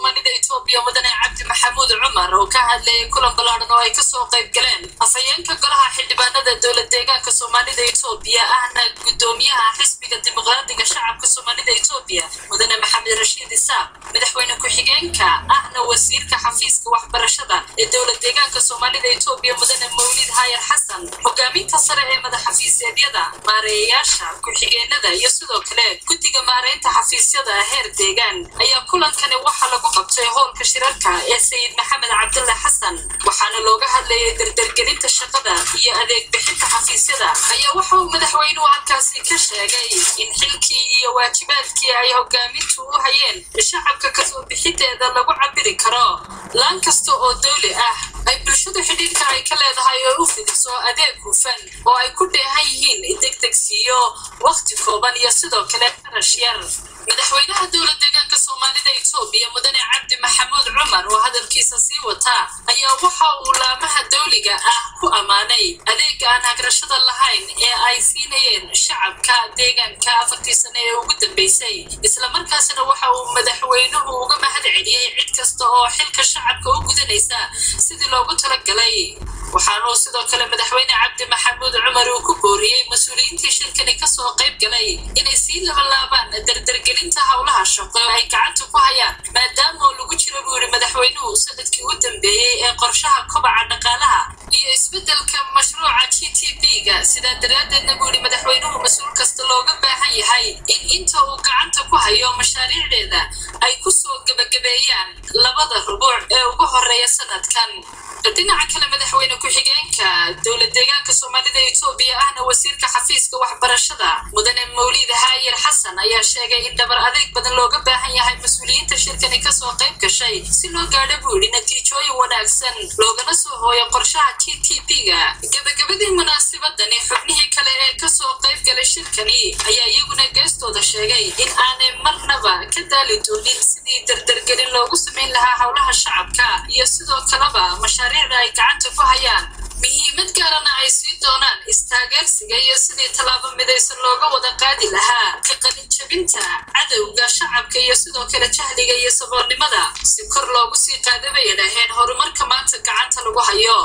Soomaalida Itoobiya Mudane Cabdi Maxamuud Cumar oo ka hadlayay kulan balaaran oo ay ka soo qayb galeen afayeenka golaha xildhibaanada dowladda deegaanka Soomaalida Itoobiya ahna gudoomiyaha xisbiga dimuqraadiga shacabka Soomaalida Itoobiya Mudane Maxamed Rashiid Isaaq madaxweyne ku-xigeenka ahna wasiirka xafiiska waxbarashada ee dowladda deegaanka Soomaalida Itoobiya Mudane Mawlid Hayar Xasan hogaaminta sare ee madaxafiisyada maareeyaasha ku-xigeenada iyo sidoo kale guddiga maareynta xafiisyada heer deegaan ayaa kulankani waxa lagu qabtay howlka shirarka ee Sayid Maxamed Cabdulla Xasan waxaana looga hadlayay dardargelinta shaqada iyo adeeg bixinta xafiisyada ayaa waxa uu madaxweynuhu halkaasi ka sheegay in xilkii iyo waajibaadkii ay hogaamintu u hayeen shacabka ka soo bixinteeda lagu cabiri karo laan kasta oo dawli ah ay bulshada xidhiidhka ay ka leedahay oo u fidiso adeeg hufan oo ay ku dheehan yihiin degdegsiyo waqti kooban iyo sidoo kale qarash yar madaxweynaha dowladda deegaanka Soomaalida Itoobiya Mudane Cabdi Maxamuud Cumar oo hadalkiisa sii wata ayaa waxa uu laamaha dawliga ah ku amaanay adeeg aan agrashada lahayn ee ay siinayeen shacabka deegaanka afartii sano ee ugu dambeysay isla markaasna waxa uu madaxweynuhu uga mahad celiyay cid kasta oo xilka shacabka u gudanaysa sidii loogu talagalay waxaanu sidoo kale madaxweyne Cabdi Maxamuud Cumar uu ku booriyay mas'uuliyiintii shirkani ka soo qayb galay inay sii laabaan dardargelinta hawlaha shaqo ay gacanta ku hayaan maadaama lagu jiro buuri madaxweynuhu sanadkii u dambeeyay ee qorshaha kobaca dhaqaalaha iyo isbedelka mashruuca GTP-ga sida daraaddeedna buuri madaxweynuhu mas'uul kasta looga baahan yahay in inta uu gacanta ku hayo mashaariicdeeda ay ku soo gabagabeeyaan labada rubuuc ee ugu horeeya sanadkan dhinaca kale madaxweyne ku-xigeenka dowladda deegaanka Soomaalida Itoobiya ahna wasiirka xafiiska waxbarashada Mudane Mawlid Hayar Xasan ayaa sheegay in dabar adeeg badan looga baahan yahay mas'uuliyiinta shirkani ka soo qayb gashay si loo gaadho buuri natiijooyin wanaagsan loogana soo hooyo qorshaha GTP-ga gabagabadii munaasabadani xubnihii kale ee ka soo qayb galay shirkani ayaa iyaguna geestooda sheegay in aanay marnaba ka daali doonin sidii dardargelin loogu samayn lahaa howlaha shacabka iyo sidoo kaleba mashaariicda ay gacanta ku hayaan muhiimad gaarana ay sii doonaan istaageersiga iyo sidii tallaabo midaysan looga wada qaadi lahaa ka qalinjabinta cadowga shacabka iyo sidoo kale jahliga iyo saboolnimada si kor loogu sii qaadabay dhaheen horumarka maanta gacanta lagu hayo